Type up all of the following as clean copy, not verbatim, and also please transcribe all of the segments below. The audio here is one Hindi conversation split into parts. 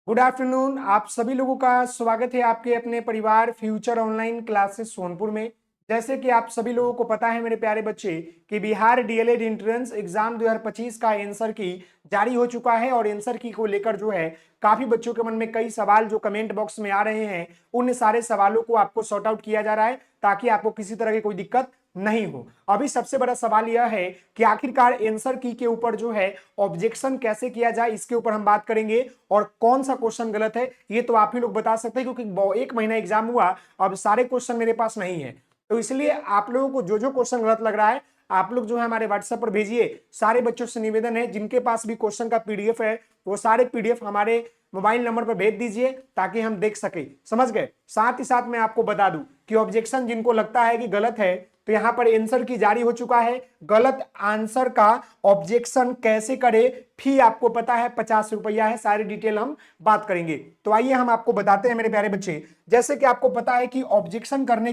Good afternoon. आप सभी लोगों का स्वागत है आपके अपने परिवार फ्यूचर ऑनलाइन क्लासेस सोनपुर में। जैसे कि आप सभी लोगों को पता है मेरे प्यारे बच्चे कि बिहार डीएलएड एंट्रेंस एग्जाम 2025 का आंसर की जारी हो चुका है और आंसर की को लेकर जो है काफी बच्चों के मन में कई सवाल जो कमेंट बॉक्स में आ रहे हैं, उन सारे सवालों को आपको सॉर्ट आउट किया जा रहा है ताकि आपको किसी तरह की कोई दिक्कत नहीं हो। अभी सबसे बड़ा सवाल यह है कि आखिरकार आंसर की के ऊपर जो है ऑब्जेक्शन कैसे किया जाए, इसके ऊपर हम बात करेंगे। और कौन सा क्वेश्चन गलत है ये तो आप ही लोग बता सकते हैं, क्योंकि एक महीना एग्जाम हुआ, अब सारे क्वेश्चन मेरे पास नहीं है। तो इसलिए आप लोगों को जो जो क्वेश्चन गलत लग रहा है आप लोग जो है हमारे व्हाट्सएप पर भेजिए। सारे बच्चों से निवेदन है जिनके पास भी क्वेश्चन का पीडीएफ है वो सारे पीडीएफ हमारे मोबाइल नंबर पर भेज दीजिए ताकि हम देख सके। समझ गए। साथ ही साथ मैं आपको बता दूं कि ऑब्जेक्शन जिनको लगता है कि गलत है तो यहां पर आंसर की जारी हो चुका है। गलत आंसर का ऑब्जेक्शन कैसे करे, फी आपको पता है 50 रुपया है। सारी डिटेल हम बात करेंगे। तो आइए हम आपको बताते हैं मेरे प्यारे बच्चे। जैसे कि आपको पता है कि ऑब्जेक्शन करने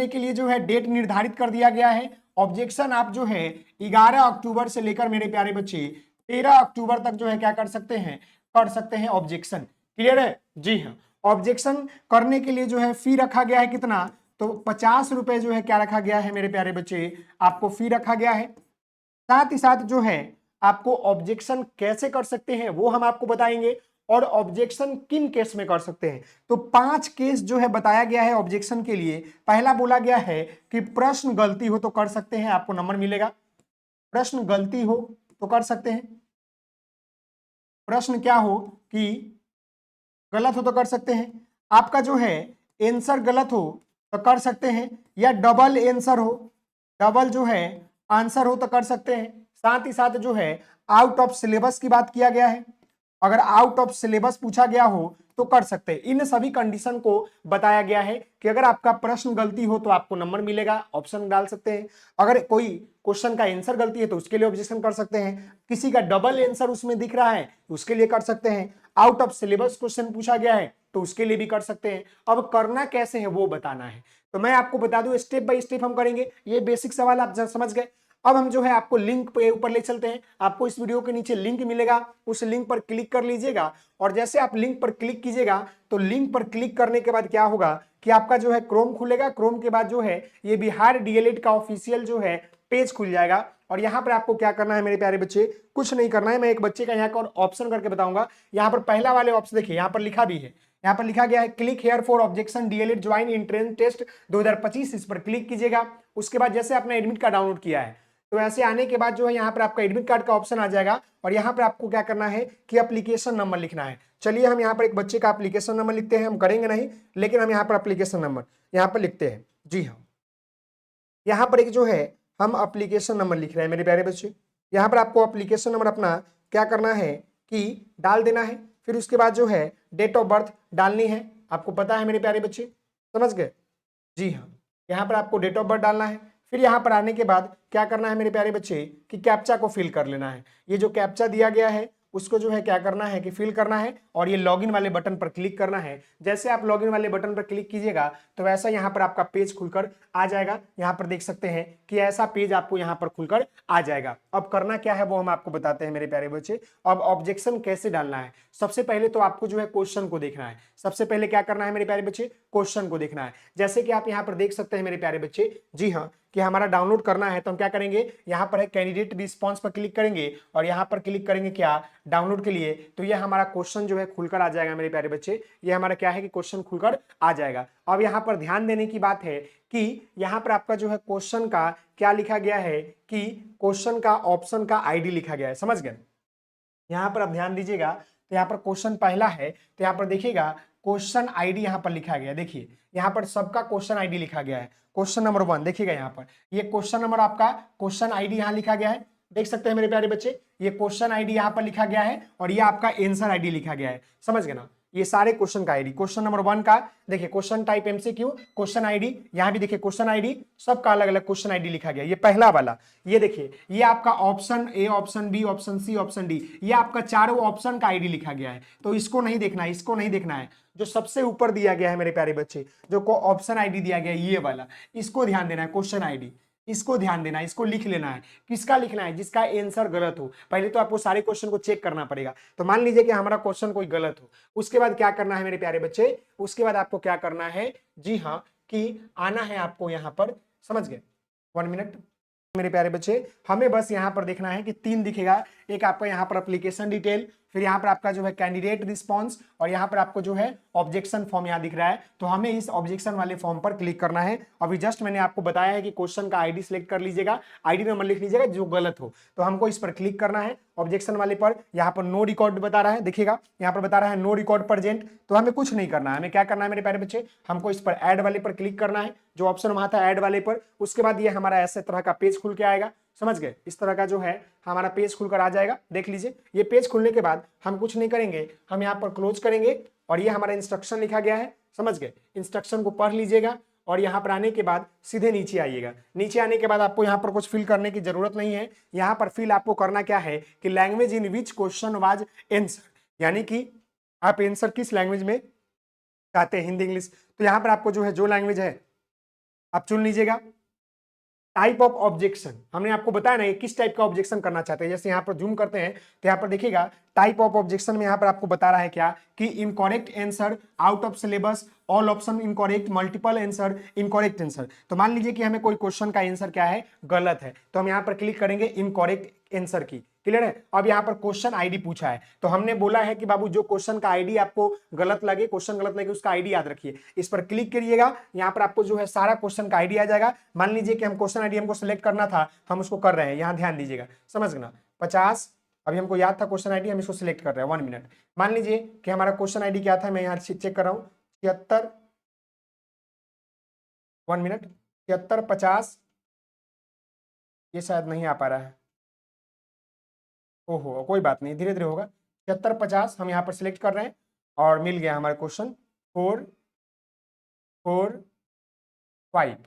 के लिए जो है डेट निर्धारित कर दिया गया है। ऑब्जेक्शन आप जो है 11 अक्टूबर से लेकर मेरे प्यारे बच्चे 13 अक्टूबर तक जो है क्या कर सकते हैं ऑब्जेक्शन। क्लियर है? जी हाँ। ऑब्जेक्शन करने के लिए जो है फी रखा गया है कितना, तो 50 रुपए जो है क्या रखा गया है मेरे प्यारे बच्चे, आपको फी रखा गया है। साथ ही साथ जो है आपको ऑब्जेक्शन कैसे कर सकते हैं वो हम आपको बताएंगे और ऑब्जेक्शन किन केस में कर सकते हैं। तो 5 केस जो है बताया गया है ऑब्जेक्शन के लिए। पहला बोला गया है कि प्रश्न गलती हो तो कर सकते हैं, आपको नंबर मिलेगा। प्रश्न गलती हो तो कर सकते हैं। प्रश्न क्या हो कि गलत हो तो कर सकते हैं। आपका जो है आंसर गलत हो तो कर सकते हैं, या डबल आंसर हो, डबल जो है आंसर हो तो कर सकते हैं। साथ ही साथ जो है आउट ऑफ सिलेबस की बात किया गया है। अगर आउट ऑफ सिलेबस पूछा गया हो तो कर सकते हैं। इन सभी कंडीशन को बताया गया है कि अगर आपका प्रश्न गलती हो तो आपको नंबर मिलेगा, ऑप्शन डाल सकते हैं। अगर कोई क्वेश्चन का आंसर गलती है तो उसके लिए ऑब्जेक्शन कर सकते हैं। किसी का डबल आंसर उसमें दिख रहा है तो उसके लिए कर सकते हैं। आउट ऑफ सिलेबस क्वेश्चन पूछा गया है तो उसके लिए भी कर सकते हैं। अब करना कैसे है वो बताना है। तो मैं आपको बता दूं स्टेप बाय स्टेप हम करेंगे। ये बेसिक सवाल आप समझ गए। अब हम जो है आपको लिंक पे ऊपर ले चलते हैं। आपको इस वीडियो के नीचे लिंक मिलेगा, उस लिंक पर क्लिक कर लीजिएगा। और जैसे आप लिंक पर क्लिक कीजिएगा तो लिंक पर क्लिक करने के बाद क्या होगा कि आपका जो है क्रोम खुलेगा। क्रोम के बाद जो है ये बिहार डीएलएड का ऑफिशियल जो है पेज खुल जाएगा। और यहाँ पर आपको क्या करना है मेरे प्यारे बच्चे, कुछ नहीं करना है। मैं एक बच्चे का यहाँ का ऑप्शन करके बताऊंगा। यहाँ पर पहला वाले ऑप्शन देखिए, यहाँ पर लिखा भी है, यहाँ पर लिखा गया है click here for objection DElEd join entrance test 2025। इस पर क्लिक कीजिएगा। उसके बाद जैसे आपने एडमिट कार्ड डाउनलोड किया है तो ऐसे आने के बाद जो है यहाँ पर आपका एडमिट कार्ड का ऑप्शन आ जाएगा और यहाँ पर आपको क्या करना है कि एप्लीकेशन नंबर लिखना है। चलिए हम यहाँ पर एक बच्चे का एप्लीकेशन नंबर लिखते हैं। हम करेंगे नहीं लेकिन हम यहाँ पर एप्लीकेशन नंबर यहाँ पर लिखते हैं। जी हाँ, यहाँ पर एक जो है हम एप्लीकेशन नंबर लिख रहे हैं मेरे प्यारे बच्चे। यहाँ पर आपको एप्लीकेशन नंबर अपना क्या करना है कि डाल देना है। फिर उसके बाद जो है डेट ऑफ बर्थ डालनी है। आपको पता है मेरे प्यारे बच्चे, समझ गए? जी हाँ, यहाँ पर आपको डेट ऑफ बर्थ डालना है। फिर यहाँ पर आने के बाद क्या करना है मेरे प्यारे बच्चे कि कैप्चा को फिल कर लेना है। ये जो कैप्चा दिया गया है उसको जो है क्या करना है कि फिल करना है और ये लॉगिन वाले बटन पर क्लिक करना है। जैसे आप लॉगिन वाले बटन पर क्लिक कीजिएगा तो वैसा यहाँ पर आपका पेज खुलकर आ जाएगा। यहाँ पर देख सकते हैं कि ऐसा पेज आपको यहाँ पर खुलकर आ जाएगा। अब करना क्या है वो हम आपको बताते हैं मेरे प्यारे बच्चे। अब ऑब्जेक्शन कैसे डालना है, सबसे पहले तो आपको जो है क्वेश्चन को देखना है। सबसे पहले क्या करना है मेरे प्यारे बच्चे, क्वेश्चन को देखना है। जैसे कि आप यहाँ पर देख सकते हैं मेरे प्यारे बच्चे, जी हाँ, कि हमारा डाउनलोड करना है तो हम क्या करेंगे, यहाँ पर है कैंडिडेट रिस्पांस पर क्लिक करेंगे और यहाँ पर क्लिक करेंगे क्या, डाउनलोड के लिए। तो ये हमारा क्वेश्चन जो है खुलकर आ जाएगा मेरे प्यारे बच्चे। ये हमारा क्या है कि क्वेश्चन खुलकर आ जाएगा। अब यहाँ पर ध्यान देने की बात है कि यहाँ पर आपका जो है क्वेश्चन का क्या लिखा गया है कि क्वेश्चन का ऑप्शन का आईडी लिखा गया है। समझ गए? यहाँ पर आप ध्यान दीजिएगा तो यहाँ पर क्वेश्चन पहला है तो यहाँ पर देखिएगा क्वेश्चन आईडी यहाँ पर लिखा गया है। देखिए यहाँ पर सबका क्वेश्चन आईडी लिखा गया है। क्वेश्चन नंबर 1 देखिएगा, यहाँ पर ये क्वेश्चन नंबर आपका क्वेश्चन आईडी यहाँ लिखा गया है। देख सकते हैं मेरे प्यारे बच्चे, ये क्वेश्चन आईडी यहाँ पर लिखा गया है और ये आपका आंसर आईडी लिखा गया है। समझ गए ना? ये सारे क्वेश्चन का आईडी, क्वेश्चन नंबर 1 का देखिए question type MCQ, question ID, यहाँ भी देखिए क्वेश्चन आईडी, सबका अलग अलग क्वेश्चन आईडी लिखा गया। ये पहला वाला, ये देखिए ये आपका option A, option B, option C, option D, ये आपका चारों ऑप्शन का आईडी लिखा गया है। तो इसको नहीं देखना है, इसको नहीं देखना है। जो सबसे ऊपर दिया गया है मेरे प्यारे बच्चे, जो ऑप्शन आईडी दिया गया है ये वाला, इसको ध्यान देना है, क्वेश्चन आईडी। इसको ध्यान देना है, इसको लिख लेना है। किसका लिखना है? जिसका आंसर गलत हो। पहले तो आपको सारे क्वेश्चन को चेक करना पड़ेगा। तो मान लीजिए कि हमारा क्वेश्चन कोई गलत हो, उसके बाद क्या करना है मेरे प्यारे बच्चे? उसके बाद आपको क्या करना है? जी हाँ, कि आना है आपको यहाँ पर, समझ गए? 1 मिनट मेरे प्यारे बच्चे, हमें बस यहाँ पर देखना है कि 3 दिखेगा। एक आपका यहाँ पर एप्लीकेशन डिटेल, फिर यहाँ पर आपका जो है कैंडिडेट रिस्पॉन्स, और यहाँ पर आपको जो है ऑब्जेक्शन फॉर्म यहाँ दिख रहा है। तो हमें इस ऑब्जेक्शन वाले फॉर्म पर क्लिक करना है। अभी जस्ट मैंने आपको बताया है कि क्वेश्चन का आईडी सिलेक्ट कर लीजिएगा, आईडी नंबर लिख लीजिएगा जो गलत हो। तो हमको इस पर क्लिक करना है, ऑब्जेक्शन वाले पर। यहाँ पर नो रिकॉर्ड बता रहा है, देखिएगा यहाँ पर बता रहा है नो रिकॉर्ड प्रेजेंट। तो हमें कुछ नहीं करना है, हमें क्या करना है मेरे प्यारे बच्चे? हमको इस पर ऐड वाले पर क्लिक करना है, जो ऑप्शन वहां था ऐड वाले पर। उसके बाद ये हमारा ऐसे तरह का पेज खुल के आएगा, समझ गए? इस तरह का जो है हमारा पेज खुलकर आ जाएगा, देख लीजिए। ये पेज खुलने के बाद हम कुछ नहीं करेंगे, हम यहाँ पर क्लोज करेंगे, और ये हमारा इंस्ट्रक्शन लिखा गया है, समझ गए? इंस्ट्रक्शन को पढ़ लीजिएगा, और यहाँ पर आने के बाद सीधे नीचे आइएगा। नीचे आने के बाद आपको यहाँ पर कुछ फिल करने की जरूरत नहीं है। यहाँ पर फिल आपको करना क्या है कि language in which question was answer, यानी कि आप आंसर किस लैंग्वेज में चाहते हैं, हिंदी इंग्लिश। तो यहाँ पर आपको जो है जो लैंग्वेज है आप चुन लीजिएगा। टाइप ऑफ ऑब्जेक्शन, हमने आपको बताया ना ये किस टाइप का ऑब्जेक्शन करना चाहते हैं। जैसे यहाँ पर जूम करते हैं तो यहाँ पर देखिएगा टाइप ऑफ ऑब्जेक्शन में यहाँ पर आपको बता रहा है क्या कि incorrect answer, out of syllabus, all option incorrect, multiple answer, incorrect answer. तो मान लीजिए कि हमें कोई क्वेश्चन का आंसर क्या है, गलत है, तो हम यहाँ पर क्लिक करेंगे इनकरेक्ट आंसर की। क्लियर है? अब यहाँ पर क्वेश्चन आईडी पूछा है, तो हमने बोला है कि बाबू जो क्वेश्चन का आईडी आपको गलत लगे, क्वेश्चन गलत लगे, उसका आईडी याद रखिए। इस पर क्लिक करिएगा, यहाँ पर आपको जो है सारा क्वेश्चन का आईडी आ जाएगा। मान लीजिए कि हम क्वेश्चन आईडी हमको सिलेक्ट करना था, हम उसको कर रहे हैं, यहाँ ध्यान दीजिएगा, समझ गए ना? 50, अभी हमको याद था क्वेश्चन आईडी, हम इसको सिलेक्ट कर रहे हैं। 1 मिनट, मान लीजिए कि हमारा क्वेश्चन आईडी क्या था, मैं यहाँ चेक कर रहा हूँ, 76, 1 मिनट, 76 50, ये शायद नहीं आ पा रहा है, ओहो कोई बात नहीं, धीरे धीरे होगा। 76 50 हम यहाँ पर सिलेक्ट कर रहे हैं, और मिल गया हमारा क्वेश्चन 4 4 5।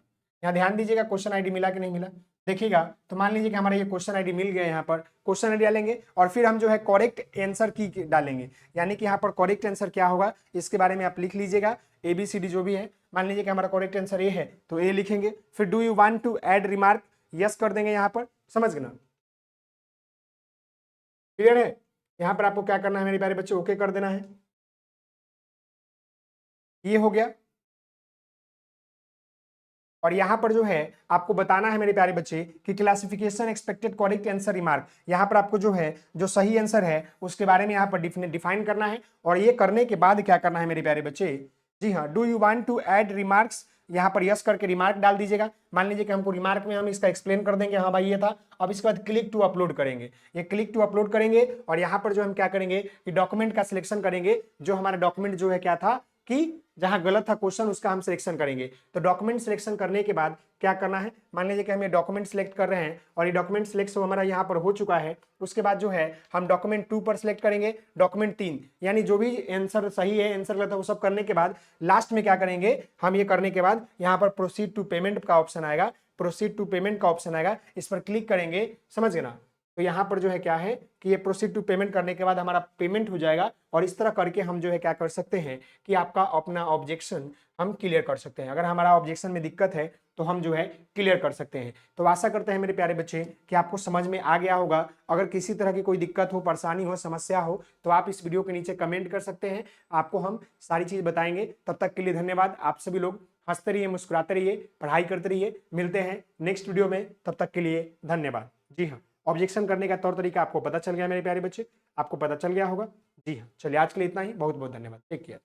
यहाँ ध्यान दीजिएगा क्वेश्चन आईडी मिला कि नहीं मिला, देखिएगा। तो मान लीजिए कि हमारा ये क्वेश्चन आईडी मिल गया, यहाँ पर क्वेश्चन आईडी डालेंगे, और फिर हम जो है करेक्ट आंसर की डालेंगे। यानी कि यहाँ पर करेक्ट आंसर क्या होगा इसके बारे में आप लिख लीजिएगा, ABCD जो भी है। मान लीजिए कि हमारा करेक्ट आंसर ए है, तो ए लिखेंगे। फिर do you want to add remark, yes कर देंगे यहाँ पर, समझ गए ना? क्लियर है? यहाँ पर आपको क्या करना है मेरे प्यारे बच्चे, ओके कर देना है। ये हो गया। और यहाँ पर जो है आपको बताना है मेरे प्यारे बच्चे कि classification expected correct answer remark, यहाँ पर आपको जो है जो सही आंसर है उसके बारे में यहाँ पर डिफाइन करना है। और ये करने के बाद क्या करना है मेरे प्यारे बच्चे, जी हाँ, do you want to add remarks, यहाँ पर यस करके रिमार्क डाल दीजिएगा। मान लीजिए कि हमको रिमार्क में हम इसका एक्सप्लेन कर देंगे, हाँ भाई ये था। अब इसके बाद क्लिक टू अपलोड करेंगे, ये क्लिक टू अपलोड करेंगे, और यहाँ पर जो हम क्या करेंगे कि डॉक्यूमेंट का सिलेक्शन करेंगे। जो हमारा डॉक्यूमेंट जो है क्या था कि जहां गलत था क्वेश्चन उसका हम सिलेक्शन करेंगे। तो डॉक्यूमेंट सिलेक्शन करने के बाद क्या करना है, मान लीजिए कि हम ये डॉक्यूमेंट सिलेक्ट कर रहे हैं, और ये डॉक्यूमेंट सिलेक्ट हमारा यहाँ पर हो चुका है। उसके बाद जो है हम डॉक्यूमेंट 2 पर सिलेक्ट करेंगे, डॉक्यूमेंट 3, यानी जो भी आंसर सही है आंसर गलत है वो सब करने के बाद लास्ट में क्या करेंगे हम, ये करने के बाद यहाँ पर प्रोसीड टू पेमेंट का ऑप्शन आएगा, प्रोसीड टू पेमेंट का ऑप्शन आएगा, इस पर क्लिक करेंगे, समझ गए ना? तो यहाँ पर जो है क्या है कि ये प्रोसीड टू पेमेंट करने के बाद हमारा पेमेंट हो जाएगा। और इस तरह करके हम जो है क्या कर सकते हैं कि आपका अपना ऑब्जेक्शन हम क्लियर कर सकते हैं। अगर हमारा ऑब्जेक्शन में दिक्कत है तो हम जो है क्लियर कर सकते हैं। तो आशा करते हैं मेरे प्यारे बच्चे कि आपको समझ में आ गया होगा। अगर किसी तरह की कोई दिक्कत हो, परेशानी हो, समस्या हो, तो आप इस वीडियो के नीचे कमेंट कर सकते हैं, आपको हम सारी चीज बताएंगे। तब तक के लिए धन्यवाद। आप सभी लोग हंसते रहिए, मुस्कुराते रहिए, पढ़ाई करते रहिए। मिलते हैं नेक्स्ट वीडियो में, तब तक के लिए धन्यवाद। जी हाँ, ऑब्जेक्शन करने का तौर तरीका आपको पता चल गया मेरे प्यारे बच्चे, आपको पता चल गया होगा। जी हाँ, चलिए आज के लिए इतना ही, बहुत बहुत धन्यवाद, टेक केयर।